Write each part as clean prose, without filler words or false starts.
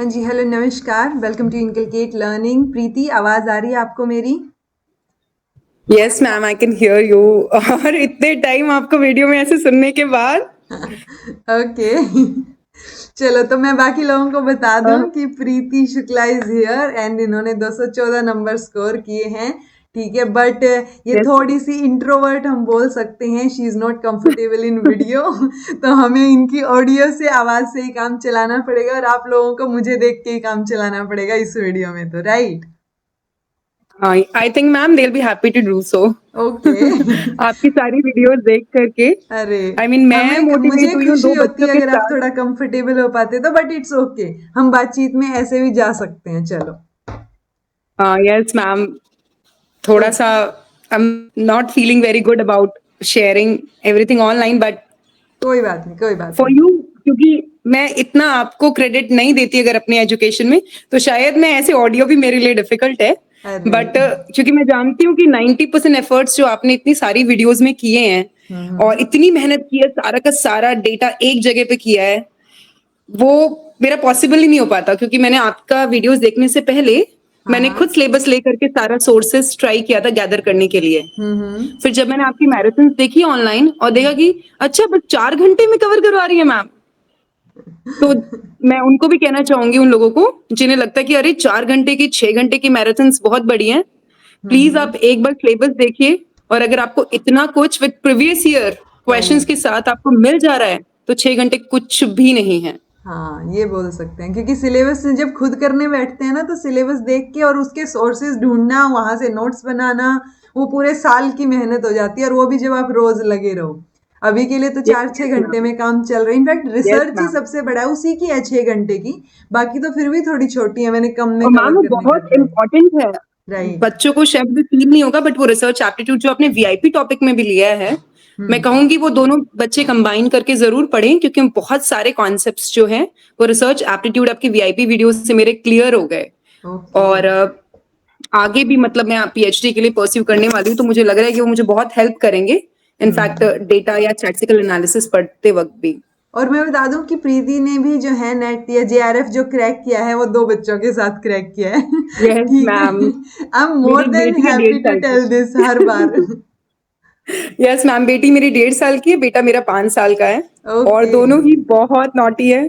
हाँ जी, हेलो नमस्कार, welcome to inculcate learning. प्रीति, आवाज़ आ रही है आपको मेरी? Yes ma'am, I can hear you. और इतने टाइम आपको वीडियो में ऐसे सुनने के बाद ओके। चलो, तो मैं बाकी लोगों को बता अ, दूं कि प्रीति शुक्ला इज हियर एंड इन्होंने 214 नंबर स्कोर किए हैं। ठीक है, बट ये यस। थोड़ी सी इंट्रोवर्ट हम बोल सकते हैं। She is not comfortable in video. तो हमें इनकी ऑडियो से, आवाज से ही काम चलाना पड़ेगा और आप लोगों को मुझे देख के ही काम चलाना पड़ेगा इस वीडियो में, तो right? I think ma'am they will be happy to do so. Okay. आपकी सारी वीडियोस देख करके अरे, आई मीन मैं हमें मुझे मोटिवेट हुई हूँ खुशी दो होती बच्चों है के अगर आप साथ। थोड़ा कंफर्टेबल हो पाते तो, बट इट्स ओके। हम बातचीत में ऐसे भी जा सकते हैं, चलो। यस मैम, ओ, थोड़ा सा I am not feeling very good about sharing everything online, but कोई बात नहीं, कोई बात फॉर नहीं। यू, क्योंकि मैं इतना आपको क्रेडिट नहीं देती अगर अपने एजुकेशन में, तो शायद मैं ऐसे ऑडियो भी मेरे लिए डिफिकल्ट है। अरे। बट क्योंकि मैं जानती हूँ कि 90% एफर्ट्स जो आपने इतनी सारी वीडियोस में किए हैं हम्म। और इतनी मेहनत की है, सारा का सारा डेटा एक जगह पे किया है, वो मेरा पॉसिबल ही नहीं हो पाता। क्योंकि मैंने आपका वीडियोस देखने से पहले हाँ मैंने हाँ। खुद सिलेबस लेकर के सारा सोर्सेस ट्राई किया था गैदर करने के लिए। हम्म। फिर जब मैंने आपकी मैराथन देखी ऑनलाइन और देखा कि अच्छा बस 4 घंटे में कवर करवा रही है मैम, तो मैं उनको भी कहना चाहूंगी, उन लोगों को जिन्हें लगता है कि अरे 4 घंटे की 6 घंटे की मैराथन्स बहुत बड़ी हैं, प्लीज हम्म। आप एक बार सिलेबस देखिए। और अगर आपको इतना कुछ with previous year questions right. के साथ आपको मिल जा रहा है, तो 6 घंटे कुछ भी नहीं है। हाँ, ये बोल सकते हैं क्योंकि सिलेबस जब खुद करने बैठते हैं ना, तो सिलेबस देख के और उसके सोर्सेज ढूंढना, वहां से नोट्स बनाना, वो पूरे साल की मेहनत हो जाती है। और वो भी जब आप रोज लगे रहो। अभी के लिए तो यस 4-6 घंटे मैम। में काम चल रहा है। इनफैक्ट यस रिसर्च ही मैम। सबसे बड़ा है, उसी की है 6 घंटे की। बाकी तो फिर भी थोड़ी छोटी है, मैंने कम में और कवर मैम वो करने का बहुत ट्राई। इम्पोर्टेंट है। राइट। बच्चों को शायद फील नहीं होगा, बट वो रिसर्च एप्टीट्यूड जो आपने वीआईपी टॉपिक में भी लिया है, मैं हम्म। कहूंगी वो दोनों बच्चे कंबाइन करके जरूर पढ़ें, क्योंकि बहुत सारे कॉन्सेप्ट्स जो हैं वो रिसर्च एप्टीट्यूड आपकी वीआईपी वीडियो से मेरे क्लियर हो गए। ओके। और आगे भी मतलब मैं पीएचडी के लिए परस्यू करने वाली हूँ, तो मुझे लग रहा है कि वो मुझे बहुत हेल्प करेंगे इनफैक्ट हम्म। डेटा या स्टैटिस्टिकल एनालिसिस पढ़ते वक्त भी। और मैं बता दूं कि प्रीति ने भी जो है नेट या जेआरएफ जो क्रैक किया है, वो 2 बच्चों के साथ क्रैक किया है। यस ठीक है। मैम। आई एम मोर मेरी देन बेटी है हैप्पी डेढ़ टू साल की। टेल दिस हर बार। यस मैम, बेटी मेरी 1.5 साल की है, बेटा मेरा 5 साल का है। और ओके। दोनों ही बहुत नॉटी है।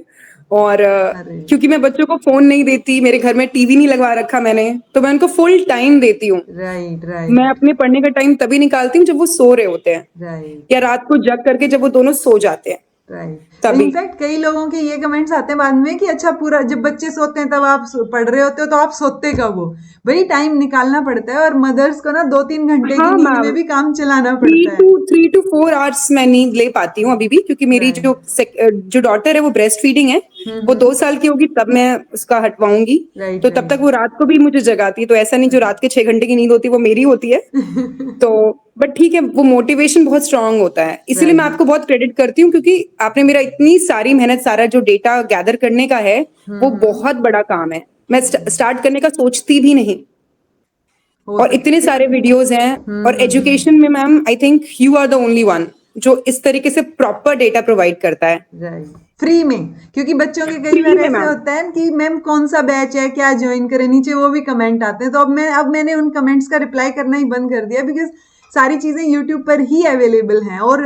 और अरे। क्योंकि मैं बच्चों को फोन नहीं देती, मेरे घर में टीवी नहीं लगवा रखा मैंने, तो मैं उनको फुल टाइम देती हूँ। राइट मैं राइट। अपने पढ़ने का टाइम तभी निकालती हूँ जब वो सो रहे होते हैं, राइट या रात को जग करके जब वो दोनों सो जाते हैं, राइट। तभी। इनफैक्ट कई लोगों के ये कमेंट्स आते हैं बाद में कि अच्छा, पूरा जब बच्चे सोते हैं तब आप पढ़ रहे होते हो, तो आप सोते कब हो? भाई, टाइम निकालना पड़ता है और मदर्स को ना 2-3 घंटे की हाँ नींद में मैम, भी काम चलाना थ्री पड़ता है। टू 3 to 4 आवर्स मैं नींद ले पाती हूँ अभी भी, क्योंकि मेरी राइट। जो डॉटर है वो ब्रेस्ट फीडिंग है। वो 2 साल की होगी तब मैं उसका हटवाऊंगी। राइट तो तब तक राइट। वो रात को भी मुझे जगाती है, तो ऐसा नहीं जो रात के 6 घंटे की नींद होती है वो मेरी होती है। तो बट ठीक है, वो मोटिवेशन बहुत स्ट्रांग होता है, इसीलिए मैं राइट। आपको बहुत क्रेडिट करती हूँ, क्योंकि आपने मेरा इतनी सारी मेहनत, सारा जो डेटा गैदर करने का है, वो हम्म। बहुत बड़ा काम है। मैं स्टार्ट करने का सोचती भी नहीं। हो और इतने सकता है। सारे वीडियोस हैं। और एजुकेशन में ma'am I think you are the only one जो इस तरीके से प्रॉपर डेटा प्रोवाइड करता है। राइट। फ्री में। क्योंकि बच्चों के कई फ्री बार में ऐसे मैम। होता है कि मैम कौन सा बैच है, क्या ज्वाइन करें, नीचे वो भी कमेंट आते हैं। तो अब मैंने उन कमेंट्स का रिप्लाई करना ही बंद कर दिया, बिकॉज सारी चीजें यूट्यूब पर ही अवेलेबल हैं और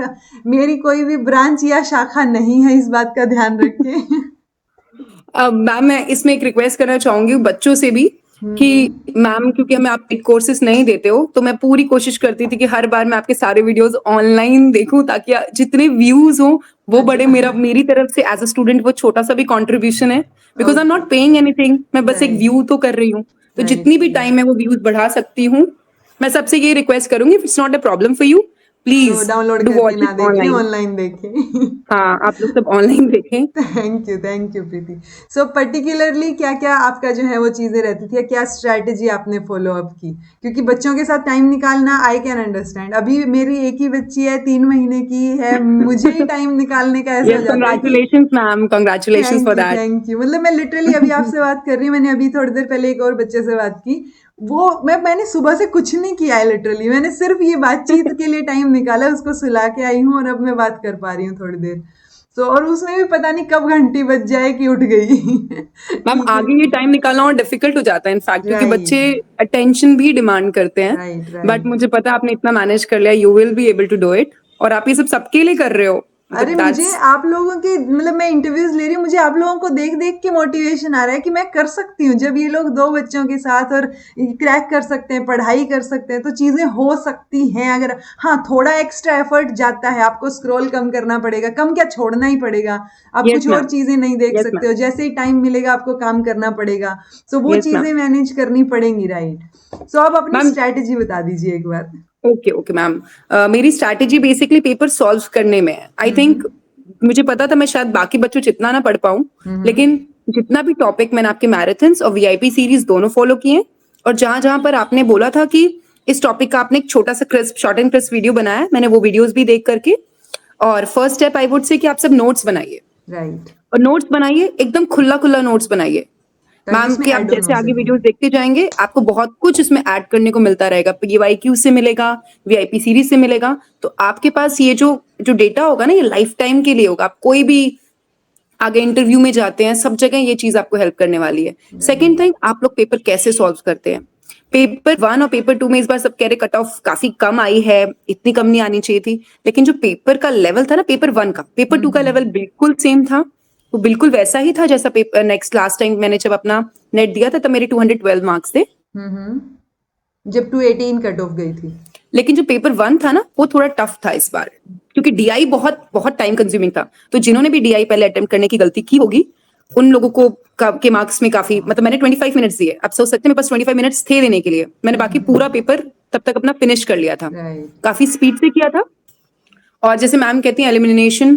मेरी कोई भी ब्रांच या शाखा नहीं है, इस बात का ध्यान रखें। मैम मैं इसमें एक रिक्वेस्ट करना चाहूंगी बच्चों से भी, कि मैम क्योंकि हमें आप पेड कोर्सेज नहीं देते हो, तो मैं पूरी कोशिश करती थी कि हर बार मैं आपके सारे वीडियोस ऑनलाइन देखूं, ताकि जितने व्यूज हो वो बड़े, अच्छा। मेरी तरफ से एज अ स्टूडेंट वो छोटा सा भी कंट्रीब्यूशन है। Because I am okay. Not paying anything, मैं बस एक राइट व्यू तो कर रही हूँ। तो जितनी राइट। भी टाइम मैं वो व्यूज बढ़ा सकती हूँ, मैं सबसे ये रिक्वेस्ट करूंगी, it's not a problem for you, तो प्लीज डाउनलोड डू करके वॉच ना इट देखें, ऑनलाइन। ऑनलाइन देखें। हाँ, आप लोग सब ऑनलाइन देखें। Thank you Preeti. So particularly क्या क्या आपका जो है वो चीजें रहती थी, या क्या स्ट्रैटेजी आपने फॉलो अप की? क्योंकि बच्चों के साथ टाइम निकालना आई कैन अंडरस्टैंड। अभी मेरी एक ही बच्ची है, 3 महीने की है, मुझे ही टाइम निकालने का ऐसे हो यस, जाता है कि congratulations ma'am, congratulations for thank you that. Thank you. मतलब मैं लिटरली अभी आपसे बात कर रही हूँ, मैंने अभी थोड़ी देर पहले एक और बच्चे से बात की। वो मैंने सुबह से कुछ नहीं किया है, लिटरली मैंने सिर्फ ये बातचीत के लिए टाइम निकाला, उसको सुला के आई हूँ और अब मैं बात कर पा रही हूँ थोड़ी देर। और उसमें भी पता नहीं कब घंटी बज जाए कि उठ गई। मैम ठीक है। आगे ये टाइम निकालना और डिफिकल्ट हो जाता है इनफैक्ट, क्योंकि राइट बच्चे अटेंशन भी डिमांड करते हैं। Right but right. मुझे पता है आपने इतना मैनेज कर लिया, you will be able to do it, और आप ये सब सबके लिए कर रहे हो, अरे मतलब मुझे दैट्स आप लोगों के मतलब मैं इंटरव्यूज ले रही हूँ, मुझे आप लोगों को देख देख के मोटिवेशन आ रहा है कि मैं कर सकती हूँ। जब ये लोग 2 बच्चों के साथ और क्रैक कर सकते हैं, पढ़ाई कर सकते हैं, तो चीजें हो सकती हैं। अगर हाँ थोड़ा एक्स्ट्रा एफर्ट जाता है, आपको स्क्रॉल कम करना पड़ेगा, कम क्या छोड़ना ही पड़ेगा। आप यस कुछ और मैम, चीजें नहीं देख यस सकते मैम, हो, जैसे ही टाइम मिलेगा आपको काम करना पड़ेगा। सो वो यस मैम। चीजें मैनेज करनी पड़ेंगी, राइट। सो आप अपनी मैम स्ट्रैटेजी बता दीजिए एक बार। ओके ओके मैम, मेरी स्ट्रैटेजी बेसिकली पेपर सॉल्व करने में है। आई थिंक हम्म मुझे पता था मैं शायद बाकी बच्चों जितना ना पढ़ पाऊं, हम्म लेकिन जितना भी टॉपिक मैंने आपके मैराथन्स और वीआईपी सीरीज दोनों फॉलो किए, और जहां जहां पर आपने बोला था कि इस टॉपिक का आपने एक छोटा सा crisp short and crisp video बनाया है, मैंने वो वीडियोस भी देख करके। और first step I would say कि आप सब नोट्स बनाइए, राइट। और नोट्स बनाइए एकदम खुला खुला नोट्स बनाइए ताकि मैम, उसमें कि आप ऐड ऑन जैसे हो आगे सके। वीडियोस देखते जाएंगे आपको बहुत कुछ इसमें ऐड करने को मिलता रहेगा। पीवाईक्यू से मिलेगा, वीआईपी सीरीज से मिलेगा, तो आपके पास ये जो जो डेटा होगा ना, ये लाइफ टाइम के लिए होगा। आप कोई भी आगे इंटरव्यू में जाते हैं, सब जगह ये चीज आपको हेल्प करने वाली है। सेकेंड थिंग, आप लोग पेपर कैसे सॉल्व करते हैं। पेपर 1 और पेपर 2 में इस बार सब कह रहे कट ऑफ काफी कम आई है, इतनी कम नहीं आनी चाहिए थी, लेकिन जो पेपर का लेवल था ना पेपर 1 का, पेपर 2 का लेवल बिल्कुल सेम था। वो बिल्कुल वैसा ही था जैसा पेपर नेक्स्ट लास्ट टाइम मैंने जब अपना नेट दिया था, तब मेरे 212 मार्क्स थे। जब 218 कट ऑफ गई थी। लेकिन जो पेपर 1 था ना, वो थोड़ा टफ था इस बार, क्योंकि डीआई बहुत बहुत टाइम कंज्यूमिंग था। तो जिन्होंने भी डीआई पहले अटेम्प्ट करने की गलती की होगी, उन लोगों को के मार्क्स में काफी, मतलब मैंने 25 मिनट्स दिए। आप सोच सकते हैं मेरे पास 25 मिनट्स थे देने के लिए, मैंने बाकी पूरा पेपर तब तक अपना फिनिश कर लिया था, राइट काफी स्पीड से किया था। और जैसे मैम कहती हैं एलिमिनेशन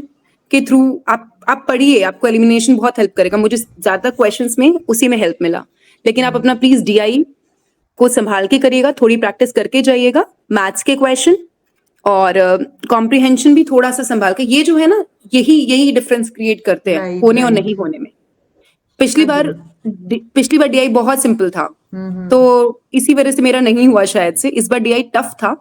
के थ्रू आप पढ़िए, आपको एलिमिनेशन बहुत हेल्प करेगा। मुझे ज्यादा क्वेश्चंस में उसी में हेल्प मिला। लेकिन आप अपना प्लीज डीआई को संभाल के करिएगा, थोड़ी प्रैक्टिस करके जाइएगा, मैथ्स के क्वेश्चन और कॉम्प्रिहेंशन भी थोड़ा सा संभाल के। ये जो है ना, यही यही डिफरेंस क्रिएट करते हैं राइट होने और नहीं राइट। होने में। पिछली बार अग्री। पिछली बार डीआई बहुत सिंपल था, तो इसी वजह से मेरा नहीं हुआ शायद से। इस बार डीआई टफ था,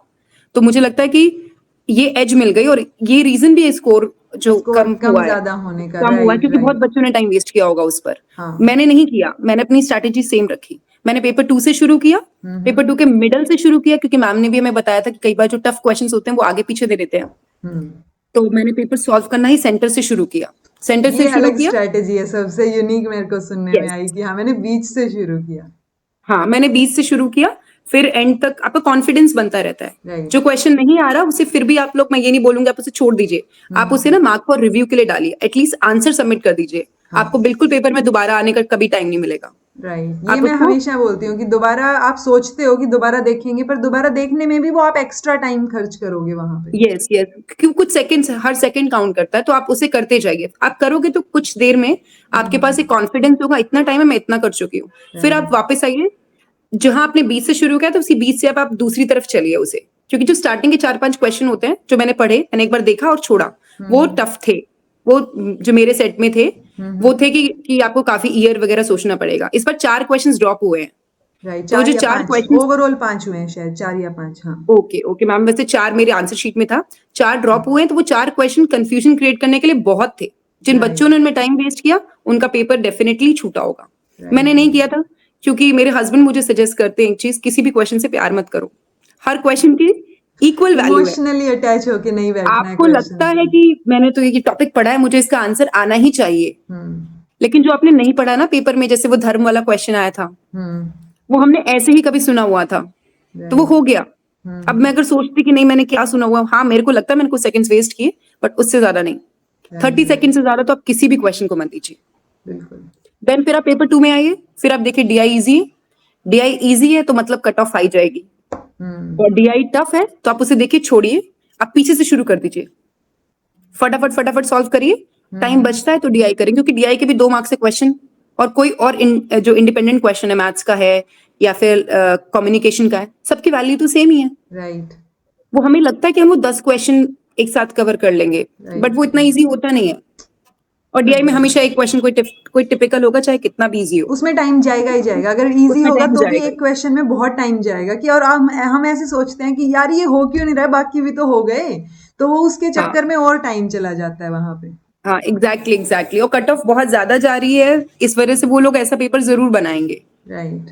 तो मुझे लगता है कि ये एज मिल गई, और ये रीजन भी है स्कोर जो स्कोर कम कम हुआ है, ज्यादा होने का, कम हुआ है राइट क्योंकि बहुत राइट। बच्चों ने टाइम वेस्ट किया होगा उस पर। हाँ। मैंने नहीं किया, मैंने अपनी स्ट्रैटेजी सेम रखी। मैंने पेपर 2 से शुरू किया, पेपर 2 के मिडल से शुरू किया, क्योंकि मैम ने भी हमें बताया था कि कई बार जो टफ क्वेश्चंस होते हैं वो आगे पीछे दे देते हैं। हम्म तो मैंने पेपर सॉल्व करना ही सेंटर से शुरू किया, सेंटर से ये शुरू अलग किया। स्ट्रेटेजी है, सबसे यूनिक मेरे को सुनने में यस, आई कि हाँ मैंने बीच से शुरू किया। हाँ मैंने 20 से शुरू किया, फिर एंड तक आपका कॉन्फिडेंस बनता रहता है। राइट। जो क्वेश्चन नहीं आ रहा उसे फिर भी आप लोग, मैं ये नहीं बोलूंगी आप उसे छोड़ दीजिए, आप उसे ना मार्क फॉर रिव्यू के लिए डालिए, एटलीस्ट आंसर सबमिट कर दीजिए। हाँ आपको बिल्कुल पेपर में दोबारा आने का कभी टाइम नहीं मिलेगा। राइट। ये आप मैं उसको, हमेशा बोलती हूँ कि दोबारा आप सोचते हो कि दोबारा देखेंगे, पर दोबारा देखने में भी वो आप एक्स्ट्रा टाइम खर्च करोगे वहां पे। यस यस, क्यों, कुछ सेकंड्स, हर सेकंड काउंट करता है, तो आप उसे करते जाइए। आप करोगे तो कुछ देर में आपके पास एक कॉन्फिडेंस होगा, इतना टाइम है मैं इतना कर चुकी हूँ। फिर आप राइट वापस आइए, जहां आपने 20 से शुरू किया तो उसी 20 से आप दूसरी तरफ चलिए उसे, क्योंकि जो स्टार्टिंग के 4-5 क्वेश्चन होते हैं जो मैंने पढ़े, मैंने एक बार देखा और छोड़ा, वो टफ थे। वो जो मेरे सेट में थे वो थे कि आपको काफी ईयर वगैरह सोचना पड़ेगा। इस बार 4 क्वेश्चंस ड्रॉप हुए हैं, राइट। तो वो 4 जो या 4 5 क्वेश्चंस, ओवरऑल 5 हुए हैं शायद, 4 या 5। हाँ ओके ओके मैम, वैसे 4 मेरे आंसर शीट में था, 4 ड्रॉप हुए हैं, तो वो 4 क्वेश्चन कंफ्यूजन क्रिएट करने के लिए बहुत थे। जिन बच्चों राइट ने उनमें टाइम वेस्ट किया उनका पेपर डेफिनेटली छूटा होगा। मैंने राइट। नहीं किया था, क्योंकि मेरे हस्बैंड मुझे सजेस्ट करते हैं एक चीज, किसी भी क्वेश्चन से प्यार मत करो, हर क्वेश्चन की इक्वल वैल्यू है। इमोशनली अटैच होके नहीं बैठना है आपको क्वेश्चन लगता है से। कि मैंने तो ये टॉपिक पढ़ा है, मुझे इसका आंसर आना ही चाहिए, हम्म लेकिन जो आपने नहीं पढ़ा ना पेपर में, जैसे वो धर्म वाला क्वेश्चन आया था, हम्म वो हमने ऐसे ही कभी सुना हुआ था, तो वो हो राइट। गया। अब मैं अगर सोचती कि नहीं मैंने क्या सुना हुआ, हाँ मेरे को लगता है मैंने कुछ सेकंड्स वेस्ट किए, बट उससे ज्यादा नहीं। राइट 30 सेकंड से ज्यादा तो आप किसी भी क्वेश्चन को मत दीजिए। बिल्कुल। देन फिर आप पेपर 2 में आइए, फिर आप देखिए डीआई इजी है, डीआई इजी है तो मतलब कट ऑफ आई जाएगी, और डीआई टफ है तो आप उसे देखिए छोड़िए, आप पीछे से शुरू कर दीजिए, फटाफट फटाफट सॉल्व करिए। टाइम बचता है तो डीआई करेंगे, क्योंकि डीआई के भी 2 मार्क्स से क्वेश्चन, और कोई और जो इंडिपेंडेंट क्वेश्चन है, मैथ्स का है या फिर कम्युनिकेशन का है, सबकी वैल्यू तो सेम ही है। राइट वो हमें लगता है कि हम वो 10 क्वेश्चन एक साथ कवर कर लेंगे, बट राइट। वो इतना इजी होता नहीं है। और डीआई में अग्री। हमेशा एक क्वेश्चन कोई टिपिकल होगा, चाहे कितना भी इजी हो, उसमें टाइम जाएगा ही जाएगा, अगर इजी उसमें होगा टाइम तो भी जाएगा एक ही। क्वेश्चन में बहुत टाइम जाएगा कि, और हम ऐसे सोचते हैं कि यार ये हो क्यों नहीं रहा है, बाकी भी तो हो गए, तो वो उसके हाँ चक्कर में और टाइम चला जाता है वहां पे। हाँ, एग्जैक्टली एग्जैक्टली, और कट ऑफ बहुत ज्यादा जा रही है, इस वजह से वो लोग ऐसा पेपर जरूर बनाएंगे। राइट।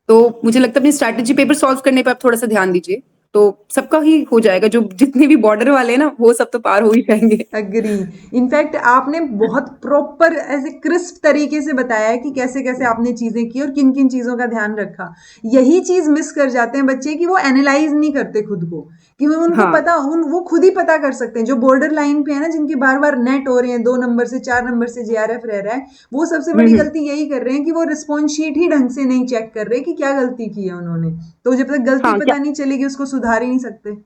तो मुझे लगता है अपनी स्ट्रैटेजी पेपर सॉल्व करने पे आप थोड़ा सा ध्यान दीजिए, तो सबका ही हो जाएगा। जो जितने भी बॉर्डर वाले हैं ना, वो सब तो पार हो ही जाएंगे। अग्री। इनफैक्ट आपने बहुत प्रॉपर ऐसे क्रिस्प तरीके से बताया है कि कैसे कैसे आपने चीजें की और किन किन चीजों का ध्यान रखा। यही चीज मिस कर जाते हैं बच्चे कि वो एनालाइज नहीं करते खुद को, कि वो उनको हाँ। पता वो खुद ही पता कर सकते हैं। जो बॉर्डर लाइन पे है ना, जिनके बार बार नेट हो रहे हैं, 2 नंबर से 4 नंबर से JRF रह रहा है, वो सबसे बड़ी गलती यही कर रहे हैं कि वो रिस्पॉन्स शीट ही ढंग से नहीं चेक कर रहे कि क्या गलती की है उन्होंने। तो जब तक गलती हाँ, पता नहीं चलेगी उसको सुधार ही नहीं सकते।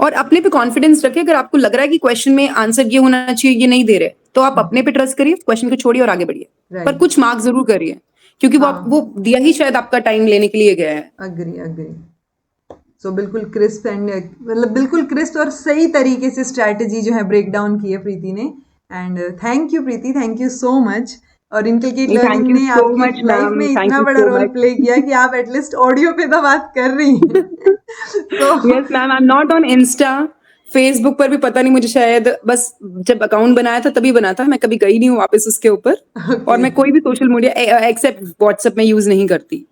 और अपने पे कॉन्फिडेंस रखिए। अगर आपको लग रहा है कि क्वेश्चन में आंसर ये होना चाहिए, ये नहीं दे रहे, तो आप अपने पे ट्रस्ट करिए, क्वेश्चन को छोड़िए और आगे बढ़िए। पर राइट। कुछ मार्क्स जरूर करिए, क्योंकि वो दिया ही शायद आपका टाइम लेने के लिए गया है। Agree agree. सो बिल्कुल क्रिस्प एंड मतलब बिल्कुल क्रिस्प और सही तरीके से स्ट्रैटेजी जो है ब्रेक डाउन की है प्रीति ने। And thank you Preeti, thank you so much. और इनकलकेट लर्निंग थैंक यू ने सो मच आपकी लाइफ मैम, में थैंक इतना यू बड़ा सो रोल मच। प्ले किया कि आप एटलीस्ट ऑडियो पे तो बात कर रही हैं। तो yes ma'am, I am not on Insta, Facebook पर भी पता नहीं, मुझे शायद बस जब अकाउंट बनाया था तभी बना था, मैं कभी गई नहीं हूँ वापस उसके ऊपर। और मैं कोई भी सोशल मीडिया एक्सेप्ट व्हाट्सएप में यूज नहीं करती।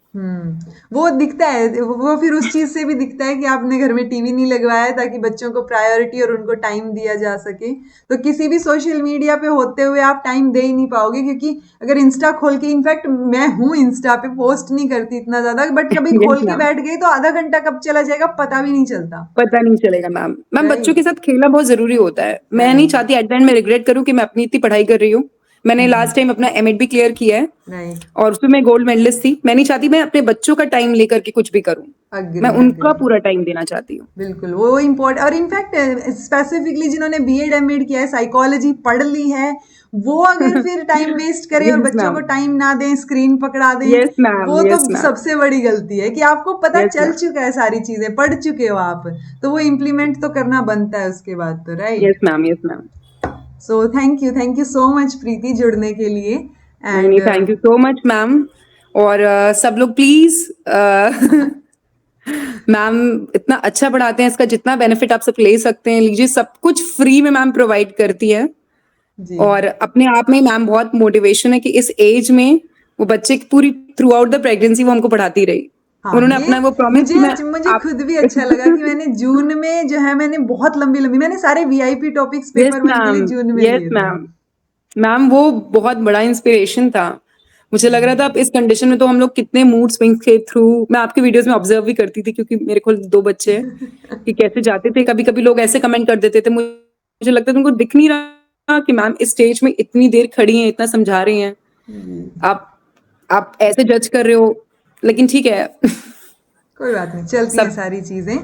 वो दिखता है, वो फिर उस चीज से भी दिखता है कि आपने घर में टीवी नहीं लगवाया है ताकि बच्चों को प्रायोरिटी और उनको टाइम दिया जा सके। तो किसी भी सोशल मीडिया पे होते हुए आप टाइम दे ही नहीं पाओगे, क्योंकि अगर इंस्टा खोल के, इनफैक्ट मैं हूँ इंस्टा पे, पोस्ट नहीं करती इतना ज्यादा, बट कभी यस खोल के मैम, बैठ गई तो आधा घंटा कब चला जाएगा पता भी नहीं चलता। पता नहीं चलेगा मैम। मैम, बच्चों के राइट। साथ खेलना बहुत जरूरी होता है। मैं नहीं राइट। चाहती एट द एंड में रिग्रेट करूं कि मैं अपनी इतनी पढ़ाई कर रही हूँ। मैंने लास्ट टाइम अपना एमएड भी क्लियर किया है, राइट। और उसमें मैं गोल्ड मेडलिस्ट थी। मैं नहीं चाहती मैं अपने बच्चों का टाइम लेकर के कुछ भी करूं, मैं अग्री उनका अग्री। पूरा टाइम देना चाहती हूँ। बिल्कुल वो इम्पोर्टेंट। और इनफैक्ट स्पेसिफिकली जिन्होंने बीएड एमएड किया है, साइकोलॉजी पढ़ ली है, वो अगर फिर टाइम वेस्ट करें और यस बच्चों मैम, को टाइम ना दें, स्क्रीन पकड़ा दें, यस मैम, वो तो यस मैम, सबसे बड़ी गलती है कि आपको पता यस चल मैम, चुका है, सारी चीजें पढ़ चुके हो आप, तो वो इम्प्लीमेंट तो करना बनता है उसके बाद तो। Yes right. Ma'am, yes ma'am. So thank you so much Preeti जुड़ने के लिए। नहीं नहीं, and thank you so much ma'am. और सब लोग प्लीज मैम इतना अच्छा पढ़ाते हैं, इसका जितना बेनिफिट आप सब ले सकते हैं लीजिए। सब कुछ फ्री में मैम प्रोवाइड करती है, जी और अपने आप में मैम बहुत मोटिवेशन है कि इस एज में वो बच्चे की पूरी थ्रू आउट द प्रेगनेंसी वो हमको पढ़ाती रही। हाँ, उन्होंने ये अपना वो प्रॉमिस मुझे कि मैं मुझे आप खुद भी अच्छा लगा कि मैंने जून में जो है, मैंने बहुत लंबी लंबी, मैंने सारे VIP topics yes paper one के लिए मैम, जून में यस लिए थे। मैम। मैम वो बहुत बड़ा इंस्पिरेशन था। मुझे लग रहा था अब इस कंडीशन में तो हम लोग कितने मूड स्विंग के थ्रू, मैं आपके वीडियोस में ऑब्जर्व भी करती थी, क्योंकि मेरे को 2 बच्चे हैं, कि कैसे जाते थे। कभी कभी लोग ऐसे कमेंट कर देते थे, मुझे लगता था उनको दिख नहीं रहा कि मैम इस स्टेज में इतनी देर खड़ी हैं, इतना समझा रही हैं, जी। आप ऐसे जज कर रहे हो। लेकिन ठीक है। कोई बात नहीं, चलती हैं सब। सारी चीजें।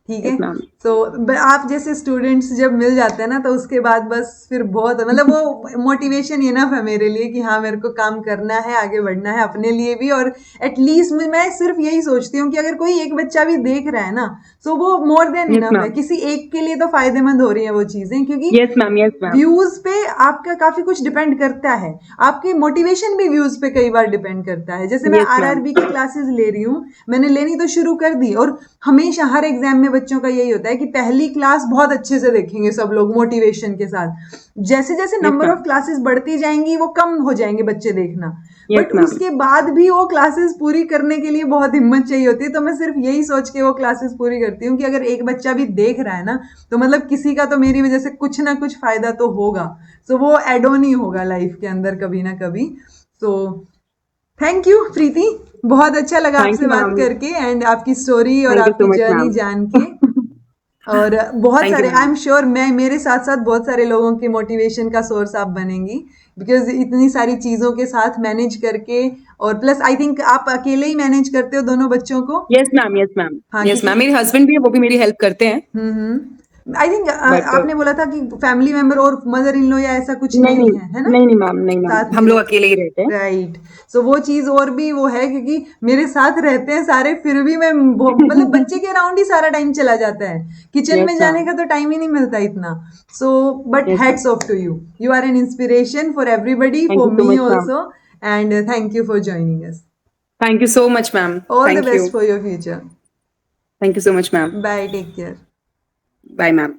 ठीक यस है। मैम, तो आप जैसे स्टूडेंट्स जब मिल जाते हैं ना, तो उसके बाद बस फिर बहुत, मतलब वो मोटिवेशन इनफ है मेरे लिए कि हाँ मेरे को काम करना है, आगे बढ़ना है अपने लिए भी। और एटलीस्ट मैं सिर्फ यही सोचती हूँ कि अगर कोई एक बच्चा भी देख रहा है ना, तो वो मोर देन यस इनफ है। मैम, किसी एक के लिए तो फायदेमंद हो रही है वो चीजें, क्योंकि yes ma'am, yes ma'am, views पे आपका काफी कुछ डिपेंड करता है। आपकी मोटिवेशन भी व्यूज पे कई बार डिपेंड करता है। जैसे मैं यस मैम, आरआरबी की क्लासेस ले रही हूँ, मैंने लेनी तो शुरू कर दी, और हमेशा हर एग्जाम में बच्चों का यही होता है कि पहली क्लास बहुत अच्छे से देखेंगे सब लोग मोटिवेशन के साथ। जैसे जैसे yes number ma'am, of classes बढ़ती जाएंगी वो कम हो जाएंगे बच्चे देखना, यस बट मैम, उसके बाद भी वो क्लासेस पूरी करने के लिए बहुत हिम्मत चाहिए होती है। तो मैं सिर्फ यही सोच के वो क्लासेस पूरी करती हूँ कि अगर एक बच्चा भी देख रहा है ना, तो मतलब किसी का तो मेरी वजह से कुछ ना कुछ फायदा तो होगा। सो वो एड ऑन ही होगा लाइफ के अंदर कभी ना कभी। सो थैंक यू प्रीति, बहुत अच्छा लगा थैंक आपसे यू बात मैम, करके एंड आपकी स्टोरी और थैंक यू आपकी सो मच जर्नी मैम। जान के। और बहुत थैंक यू सारे, आई मैम। एम श्योर, मैं मेरे साथ साथ बहुत सारे लोगों के मोटिवेशन का सोर्स आप बनेंगी, बिकॉज इतनी सारी चीज़ों के साथ मैनेज करके। और प्लस आई थिंक आप अकेले ही मैनेज करते हो दोनों बच्चों को। यस मैम, यस मैम, हाँ, यस क्योंकि मैम, मेरे हस्बैंड भी है, वो भी मेरी हेल्प करते हैं। आई थिंक बट आपने बोला था कि फैमिली मेंबर और मदर इन लॉ या ऐसा कुछ नहीं नहीं नहीं, है ना, नहीं नहीं मैम, नहीं मैम, साथ में हम लोग रह। अकेले ही रहते हैं। राइट। सो वो चीज और भी वो है, क्योंकि मेरे साथ रहते हैं सारे, फिर भी मैं मतलब बच्चे के अराउंड ही सारा टाइम चला जाता है, किचन यस में मैम, जाने का तो टाइम ही नहीं मिलता इतना। So but yes ma'am, hats off to you, you are an inspiration for everybody, thank for you so me much ma'am, also. And thank you for joining us. Thank you so much ma'am, all the thank you, best for your future. Thank you so much ma'am. Bye, take care. Bye ma'am.